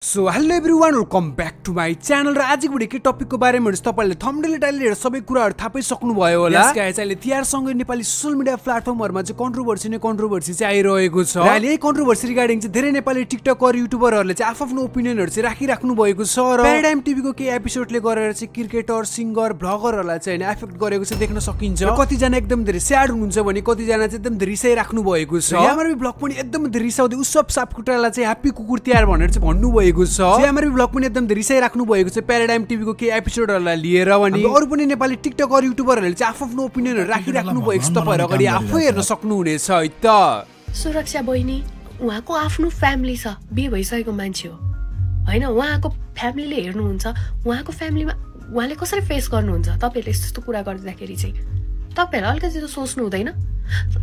So hello everyone welcome back to my channel र आजको video के टपिकको बारेमा तपाईले थम्बनेल टाइटल हेरेर सबै कुराहरु थाहै सक्नुभयो होला। यस गाइस अहिले तिहारसँगै नेपाली सोशल मिडिया प्लेटफर्महरुमा चाहिँ कन्ट्रोभर्सी चाहिँ आइरहेको छ। र अहिले यही कन्ट्रोभर्सी रिगार्डिङ चाहिँ धेरै नेपाली टिकटकर युट्युबरहरुले चाहिँ आफ्नो ओपिनियनहरु चाहिँ राखिराख्नु भएको छ र प्याराडाइम टिभीको केही एपिसोडले गरेर चाहिँ क्रिकेटर, सिंगर, भ्लगरहरुलाई चाहिँ एफेक्ट गरेको चाहिँ देख्न सकिन्छ। कति जना एकदम धेरै स्याड हुनुहुन्छ भने कति जना चाहिँ एकदम धेरै रिसाइराख्नु भएको छ। हाम्रो ब्लग पनि एकदम धेरै रिसाउँदै उसब सापकुटालाई चाहिँ ह्यापी कुकुर तिहार भनेर चाहिँ भन्नु भएको छ। हाम्रो ब्लग पनि एकदम धेरै रिसाइराख्नु भएको छ प्याराडाइम टिभीको केही एपिसोडहरुलाई लिएर अनि अरु पनि नेपाली टिकटकर युट्युबरहरुले चाहिँ आफ्नो ओपिनियनहरु राखिराख्नु भएको छ। तपाईहरु अगाडि आफै हेर्न सक्नुहुनेछ है त। सुरक्षा बहिनी उहाँको आफ्नो फ्यामिली छ, बिहे भइसकेको मान्छे हो हैन। उहाँको फ्यामिलीले हेर्नुहुन्छ, उहाँको फ्यामिलीमा उहाँले कसरी फेस गर्नुहुन्छ। तपाईहरुले यस्तो कुरा गर्दाखेरि चाहिँ तपाईहरुले अलिकति त सोच्नु हुँदैन।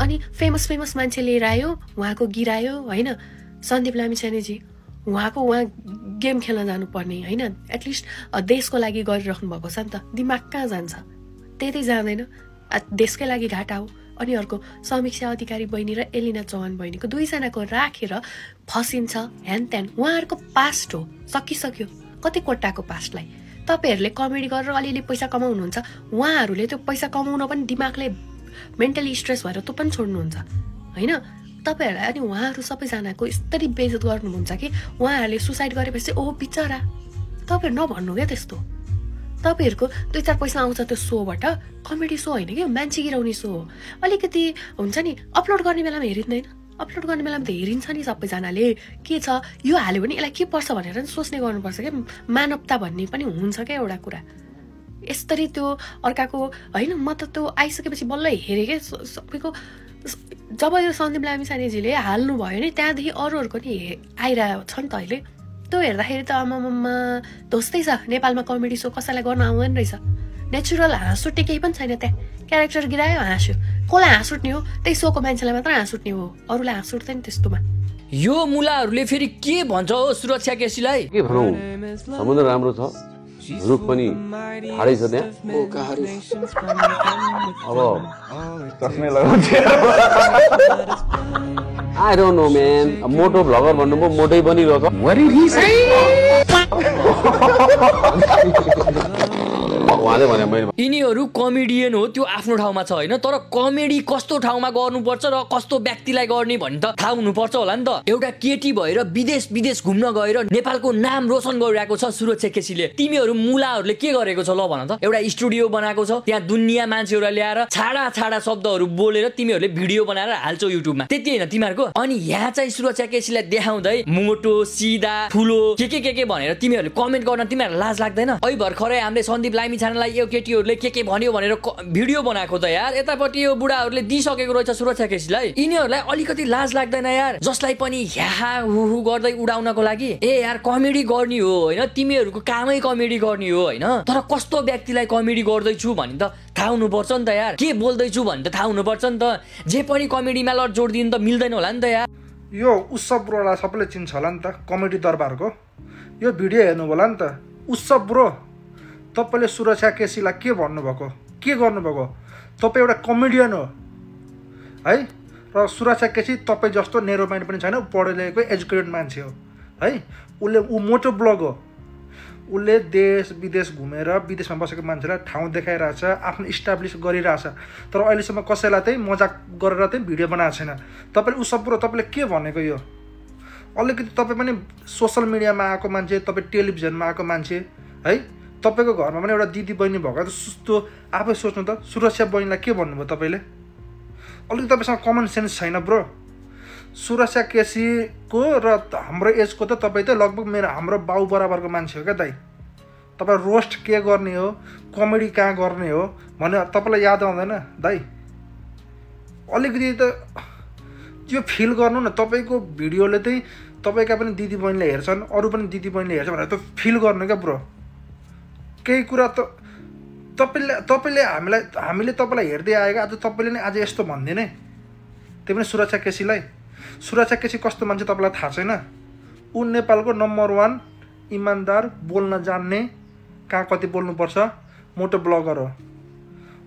अनि फेमस मान्छे लिएर आयो, उहाँको गिरायो हैन। सन्दीप लामिछानेजी उहाँ गेम खेल्न जानुपर्ने हैन, एटलिस्ट देशको लागि गरिराख्नु भएको छ नि त। दिमाग कहाँ जान्छ, त्यतै जाँदैन। देशकै लागि घाटा हो। अनि अर्को समीक्षा अधिकारी बहिनी र एलिना चौहान बहिनीको दुईजनाको राखेर फसिन्छ ह्यान त्यान। उहाँहरूको पास्ट हो, सकिसक्यो। कति कोटाको पास्टलाई तपाईहरुले कमेडी गरेर अलिअलि पैसा कमाउनुहुन्छ। उहाँहरूले त्यो पैसा कमाउन पनि दिमागले मेन्टली स्ट्रेस भएर त्यो पनि छोड्नुहुन्छ हैन। तपाईहरुलाई अनि उहाँहरू सबैजनाको यस्तरी बेइज्जत गर्नुहुन्छ कि उहाँहरूले सुसाइड गरेपछि ओ बिचरा। तपाईहरु नभन्नु क्या त्यस्तो। तपाईहरुको 2-4 पैसा आउँछ त्यो सोबाट। कमेडी सो होइन कि, मान्छे गिराउने सो हो। अलिकति हुन्छ नि, अपलोड गर्ने बेलामा हेरिँदैन। अपलोड गर्ने बेलामा त हेरिन्छ नि सबैजनाले। के छ यो हाल्यो भने यसलाई के पर्छ भनेर नि सोच्ने गर्नुपर्छ क्या। मानवता भन्ने पनि हुन्छ क्या एउटा कुरा। यसरी त्यो अर्काको होइन। म त त्यो आइसकेपछि बल्ल हेरेँ क्या सबैको। जब यो सन्दीप लामिछानेजीले हाल्नु भयो नि त्यहाँदेखि अरूहरूको नि आइरहेको छ नि त अहिले। त्यो हेर्दाखेरि त आमामा दोस्तै छ। नेपालमा कमेडी सो कसैलाई गर्न आउँदैन रहेछ। नेचुरल हाँस उठ्ने केही पनि छैन त्यहाँ। क्यारेक्टर गिरायो हाँस्यो। कसलाई हाँस उठ्ने हो? त्यही सोको मान्छेलाई मात्र हाँस उठ्ने हो, अरूलाई हाँस उठ्दैन त्यस्तोमा। यो मुलाहरूले फेरि के भन्छ हो सुरक्षा केसीलाई? के भनौँ, समुद्र राम्रो छ, रुख पनि ठाडै छ त्यहाँ। अब चस्मै लगाउँछ। I don't know man, मोटो भ्लगर भन्नुभयो, मोटै बनिरहेछ। उहाँले भने मैले यिनीहरू कमेडियन हो, त्यो आफ्नो ठाउँमा छ होइन। तर कमेडी कस्तो ठाउँमा गर्नुपर्छ र कस्तो व्यक्तिलाई गर्ने भन्ने त थाहा हुनुपर्छ होला नि त। एउटा केटी भएर विदेश घुम्न गएर नेपालको नाम रोशन गरिरहेको छ सुरक्षा केसीले। तिमीहरू मुलाहरूले के गरेको छ ल भन त? एउटा स्टुडियो बनाएको छ, त्यहाँ दुनियाँ मान्छेहरूलाई ल्याएर छाडा शब्दहरू बोलेर तिमीहरूले भिडियो बनाएर हाल्छौ युट्युबमा, त्यति होइन तिमीहरूको। अनि यहाँ चाहिँ सुरक्षा केसीलाई देखाउँदै मोटो सिधा ठुलो के भनेर तिमीहरूले कमेन्ट गर्न तिमीहरूलाई लाज लाग्दैन? अहिले भर्खरै हामीले सन्दीप लामिछानेलाई यो केटीहरूले के भन्यो भनेर भिडियो बनाएको त यार। यतापट्टि यो बुढाहरूले दिइसकेको रहेछ सुरक्षा केसीलाई। यिनीहरूलाई अलिकति लाज लाग्दैन यार? जसलाई पनि ह्या हु गर्दै उडाउनको लागि। ए यार कमेडी गर्ने हो होइन, तिमीहरूको कामै कमेडी गर्ने हो होइन। तर कस्तो व्यक्तिलाई कमेडी गर्दैछु भन्ने त थाहा हुनुपर्छ नि त यार। के बोल्दैछु भन्ने त थाहा हुनुपर्छ नि त। जे पनि कमेडीमा लड जोड दिनु त मिल्दैन होला नि त यार। यो उत्सव ब्रोलाई सबैले चिन्छ होला नि त, कमेडी दरबारको। यो भिडियो हेर्नु होला नि त। उत्सव ब्रो, तपाईले सुरक्षा केसीलाई के भन्नुभएको, के गर्नुभएको? तपाईँ एउटा कमेडियन हो है। र सुरक्षा केसी तपाईँ जस्तो नेरो माइन्ड पनि छैन, पढे लेखेको एजुकेटेड मान्छे हो है। ऊ मोटो ब्लग हो। उसले देश विदेश घुमेर विदेशमा बसेको मान्छेलाई ठाउँ देखाइरहेछ, आफ्नो इस्टाब्लिस गरिरहेछ। तर अहिलेसम्म कसैलाई चाहिँ मजाक गरेर चाहिँ भिडियो बनाएको छैन। तपाईँले उसब ब्रो, तपाईँले के भनेको? यो अलिकति तपाईँ पनि सोसल मिडियामा आएको मान्छे, तपाईँ टेलिभिजनमा आएको मान्छे है। तपाईँको घरमा पनि एउटा दिदी बहिनी भएको त सुस्तो आफै सोच्नु त। सुरक्षा बहिनीलाई के भन्नुभयो तपाईँले? अलिकति तपाईँसँग कमन सेन्स छैन ब्रो। सुरक्षा केसीको र हाम्रो एजको त तपाईँ त लगभग हाम्रो बाउ बराबरको मान्छे हो क्या दाइ। तपाईँ रोस्ट के गर्ने हो, कमेडी कहाँ गर्ने हो भने तपाईँलाई याद आउँदैन दाइ? अलिकति त यो फिल गर्नु न। तपाईँको भिडियोले चाहिँ तपाईँका पनि दिदी बहिनीले हेर्छन्, अरू पनि दिदी बहिनीले हेर्छ भनेर त फिल गर्नु क्या ब्रो। केही कुरा त तपाईँले हामीले तपाईँलाई हेर्दै आएको, आज तपाईँले नै आज यस्तो भनिदिने। त्यही पनि सुरक्षा केसीलाई। सुरक्षा केसी कस्तो मान्छे तपाईँलाई थाहा छैन? ऊ नेपालको नम्बर 1 इमान्दार, बोल्न जान्ने, कहाँ कति बोल्नुपर्छ, मोटो ब्लगर हो।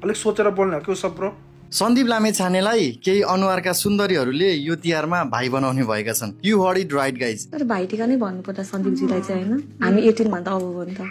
अलिक सोचेर बोल्ने हो कि सब ब्रो। सन्दीप लामेछानेलाई केही अनुहारका सुन्दरीहरूले यो तिहारमा भाइ बनाउने भएका छन्। You heard it right guys. तर भाइटिका नै भन्नुपर्दा सन्दीपजीलाई चाहिँ होइन, हामी 18 भन्दा अब हो नि त।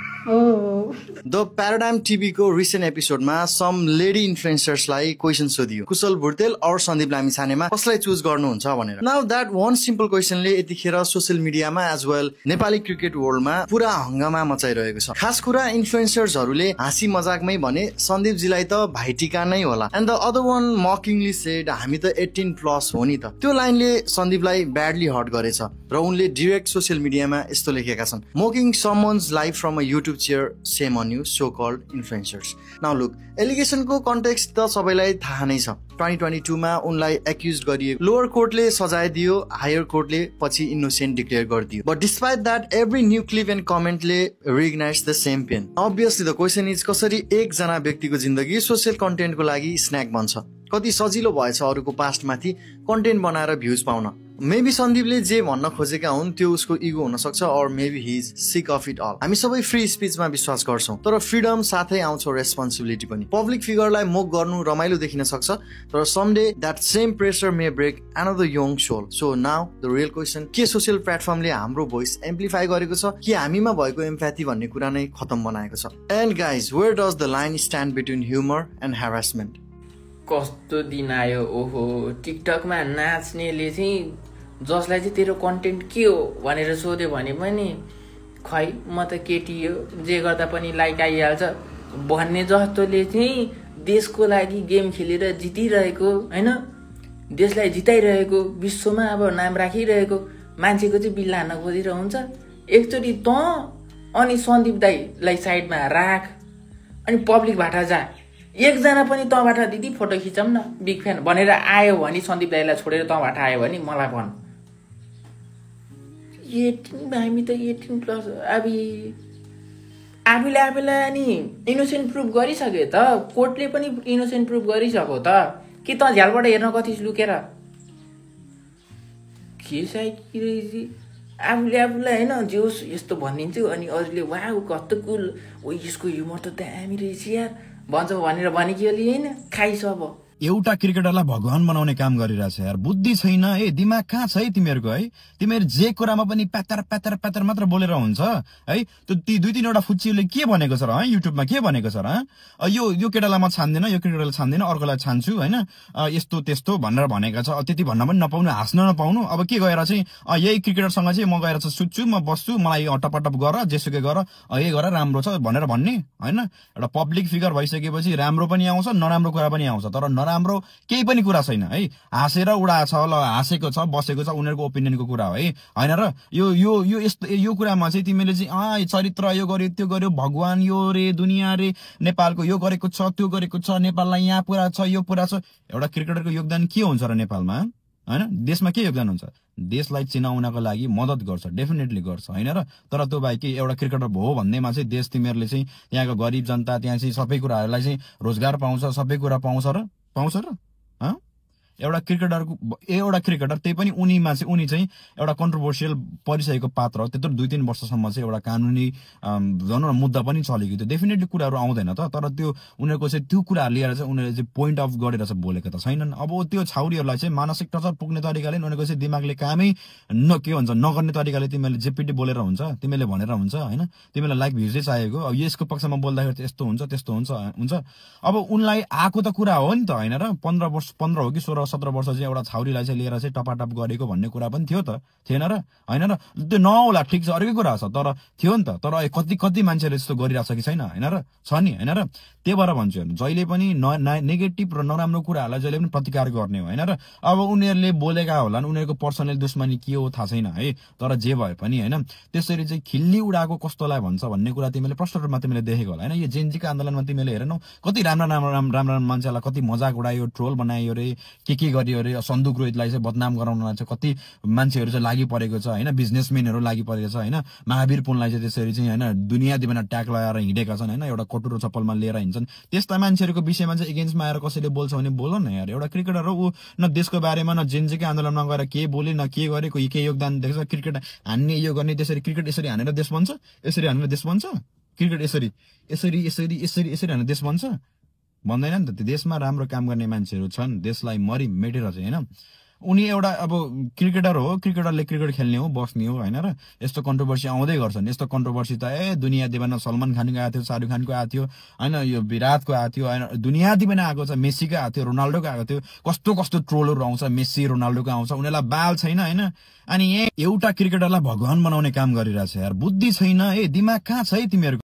द प्याराडाइम टिभीको रिसेन्ट एपिसोडमा सम लेडी इन्फ्लुएन्सर्सलाई क्वेसन सोधियो, कुशल भुर्तेल और सन्दीप लामिछानेमा कसलाई चुज गर्नुहुन्छ भनेर। नाउ द्याट वान सिम्पल क्वेसनले यतिखेर सोसियल मिडियामा एज वेल नेपाली क्रिकेट वर्ल्डमा पुरा हंगामा मचाइरहेको छ। खास कुरा इन्फ्लुएन्सर्सहरूले हाँसी मजाकमै भने सन्दीपजीलाई त भाइटिका नै होला। And the other one mockingly said हामी त 18+ हो नि त। त्यो लाइनले सन्दीपलाई ब्याडली हर्ट गरेछ र उनले डाइरेक्ट सोसियल मिडियामा यस्तो लेखेका छन्, mocking someone's life from a YouTube chair, shame on you so called influencers. Now look, एलिगेसनको कन्टेक्स्ट त सबैलाई थाहा नै छ। 2022 मा उनलाई एक्युज गरिएको, लोअर कोर्टले सजाय दियो, हायर कोर्टले पछि इनोसेन्ट डिक्लेयर गरिदियो। But despite that every new clip and कमेन्टले recognise the same pain. Obviously the question is कसरी एकजना व्यक्तिको जिन्दगी सोसियल कन्टेन्टको लागि स्न्याक बन्छ। कति सजिलो भएछ अरूको पास्टमाथि कन्टेन्ट बनाएर भ्युज पाउन। मेबी सन्दीपले जे भन्न खोजेका हुन् त्यो उसको इगो हुन सक्छ, or maybe he is sick of it all. हामी सबै फ्री स्पिचमा विश्वास गर्छौं, तर फ्रिडम साथै आउँछ रेस्पोन्सिबिलिटी पनि। पब्लिक फिगरलाई मोक गर्नु रमाइलो देखिन सक्छ, तर someday that same pressure may break another young soul. So now the real question, के सोसियल प्लेटफर्मले हाम्रो भोइस एम्प्लिफाई गरेको छ कि हामीमा भएको एम्प्याथी भन्ने कुरा नै खतम बनाएको छ? And guys, where does the line stand between humour and harassment? कस्तो दिन आयो, ओहो। टिकटकमा नाच्नेले चाहिँ जसलाई चाहिँ तेरो कन्टेन्ट के हो भनेर सोध्यो भने पनि खै म त केटी हो, जे गर्दा पनि लाइक आइहाल्छ भन्ने जस्तोले चाहिँ देशको लागि गेम खेलेर जितिरहेको होइन, देशलाई जिताइरहेको, विश्वमा अब नाम राखिरहेको मान्छेको चाहिँ बिल्ला हान्न खोजिरहेको हुन्छ। एकचोटि त अनि सन्दीप दाईलाई साइडमा राख अनि पब्लिकबाट जा, एकजना पनि तँबाट दिदी फोटो खिचौँ न बिग फ्यान भनेर आयो भने, सन्दीप दाईलाई छोडेर तँबाट आयो भने मलाई भन्। 18 हामी त 18+ आफूले आफूलाई अनि इनोसेन्ट प्रुभ गरिसक्यो त, कोर्टले पनि इनोसेन्ट प्रुभ गरिसक्यो त। कि त झ्यालबाट हेर्न कति लुकेर के साइकी आफूले आफूलाई होइन जोस् यस्तो भनिदिन्छु, अनि अरूले वाह कस्तो कुल, ओ यसको ह्युमर त दामी रहेछ यार भन्छ भनेर भने कि होइन खाइस। अब एउटा क्रिकेटरलाई भगवान बनाउने काम गरिरहेछ यार, बुद्धि छैन है, दिमाग कहाँ छ है तिमीहरूको है? तिमीहरू जे कुरामा पनि प्यातर प्यातर प्यातर मात्र बोलेर हुन्छ है। त्यो ती 2-3वटा फुच्चीले के भनेको छ र युट्युबमा के भनेको छ र? यो केटालाई म छान्दिनँ, यो क्रिकेटरलाई छान्दिनँ, अर्कोलाई छान्छु होइन, यस्तो त्यस्तो भनेर भनेको छ। त्यति भन्न पनि नपाउनु, हाँस्न नपाउनु। अब के गएर चाहिँ यही क्रिकेटरसँग चाहिँ म गएर चाहिँ सुत्छु, म बस्छु, मलाई टपटप गर, जेसुकै गर, यही गर राम्रो छ भनेर भन्ने होइन। एउटा पब्लिक फिगर भइसकेपछि राम्रो पनि आउँछ, नराम्रो कुरा पनि आउँछ, तर राम्रो केही पनि कुरा छैन है। हाँसेर उडाछ ल, हाँसेको छ बसेको छ उनीहरूको ओपिनियनको कुरा हो है, होइन र? यो कुरामा चाहिँ तिमीले चाहिँ चरित्र यो गर्यो त्यो गर्यो, भगवान यो रे, दुनियाँ रे, नेपालको यो गरेको छ त्यो गरेको छ, नेपाललाई यहाँ पुरा छ यो पुरा छ। एउटा क्रिकेटरको योगदान के हुन्छ र नेपालमा होइन? देशमा के योगदान हुन्छ? देशलाई चिनाउनको लागि मद्दत गर्छ, डेफिनेटली गर्छ होइन र? तर त्यो भाइ के एउटा क्रिकेटर भयो भन्दैमा चाहिँ देश तिमीहरूले चाहिँ त्यहाँको गरिब जनता, त्यहाँ चाहिँ सबै कुराहरूलाई चाहिँ रोजगार पाउँछ, सबै कुरा पाउँछ र? एउटा क्रिकेटर त्यही पनि उनी चाहिँ एउटा कन्ट्रोभर्सियल परिसकेको पात्र हो। त्यत्रो 2-3 वर्षसम्म चाहिँ एउटा कानुनी भनौँ न मुद्दा पनि चलेको थियो। डेफिनेटली कुराहरू आउँदैन त, तर त्यो उनीहरूको चाहिँ त्यो कुराहरू लिएर चाहिँ उनीहरूले चाहिँ पोइन्ट अफ गरेर चाहिँ बोलेको त छैनन्। अब त्यो छाउरीहरूलाई चाहिँ मानसिक टचर पुग्ने तरिकाले उनीहरूको चाहिँ दिमागले कामै के भन्छ नगर्ने तरिकाले तिमीले जेपिटी बोलेर हुन्छ, तिमीले भनेर हुन्छ होइन। तिमीलाई लाइक भ्युजै चाहिएको, अब यसको पक्षमा बोल्दाखेरि चाहिँ यस्तो हुन्छ त्यस्तो हुन्छ। अब उनलाई आएको त कुरा हो नि त होइन र? 15 हो कि 16-17 वर्ष चाहिँ एउटा छाउरीलाई चाहिँ लिएर चाहिँ टपाटप गरेको भन्ने कुरा पनि थियो त, थिएन र? होइन र? त्यो नहोला ठिक छ, अर्कै कुरा छ, तर थियो नि त। तर कति मान्छेले यस्तो गरिरहेछ कि छैन होइन र? छ नि होइन र? त्यही भएर भन्छु जहिले पनि नेगेटिभ र नराम्रो कुराहरूलाई जहिले पनि प्रतिकार गर्ने हो होइन र? अब उनीहरूले बोलेका होलान्, उनीहरूको पर्सनल दुश्मनी के हो थाहा छैन है, तर जे भए पनि होइन त्यसरी चाहिँ खिल्ली उडाएको कस्तोलाई भन्छ भन्ने कुरा तिमीले प्रष्ट रूपमा तिमीले देखेको होला होइन? यो जेनजीको आन्दोलनमा तिमीले हेरेनौ कति राम्रा मान्छेलाई कति मजाक उडायो, ट्रोल बनायो रे, के गरियो रे, सन्दुक रोहितलाई चाहिँ बदनाम गराउनलाई चाहिँ कति मान्छेहरू चाहिँ लागि परेको छ होइन, बिजनेसम्यानहरू लागि परेको छ होइन, महावीर पुनलाई चाहिँ त्यसरी चाहिँ होइन दुनियाँ दिमाग ट्याग लगाएर हिँडेका छन् होइन, एउटा कटुरो चप्पलमा लिएर हिँड्छन्। त्यस्ता मान्छेहरूको विषयमा चाहिँ एगेन्स्टमा आएर कसैले बोल्छ भने बोल न यार। एउटा क्रिकेटर हो ऊ, न देशको बारेमा न जेनजीको आन्दोलनमा गएर के बोले न के गरेको के योगदान देख्छ। क्रिकेट हान्ने यो गर्ने, त्यसरी क्रिकेट यसरी हानेर देश बन्छ, यसरी हानेर देश बन्छ, क्रिकेट यसरी हानेर देश बन्छ भन्दैन नि त। देशमा राम्रो काम गर्ने मान्छेहरू छन्, देशलाई मरि मेटेर चाहिँ होइन। उनी एउटा अब क्रिकेटर हो, क्रिकेटरले क्रिकेट खेल्ने हो, बस्ने हो होइन, र यस्तो कन्ट्रोभर्सी आउँदै गर्छन्। यस्तो कन्ट्रोभर्सी त दुनियाँ दिवाना सलमान खानको आएको थियो, शाहरुख खानको आएको थियो होइन, यो विराटको आएको थियो होइन, दुनियाँ दिवाना आएको छ, मेस्सीको आएको थियो, रोनाल्डोको आएको थियो। कस्तो कस्तो ट्रोलहरू आउँछ, मेस्सी रोनाल्डोको आउँछ, उनीहरूलाई बाल छैन होइन। अनि एउटा क्रिकेटरलाई भगवान बनाउने काम गरिरहेछ यार, बुद्धि छैन दिमाग कहाँ छ है तिमीहरूको।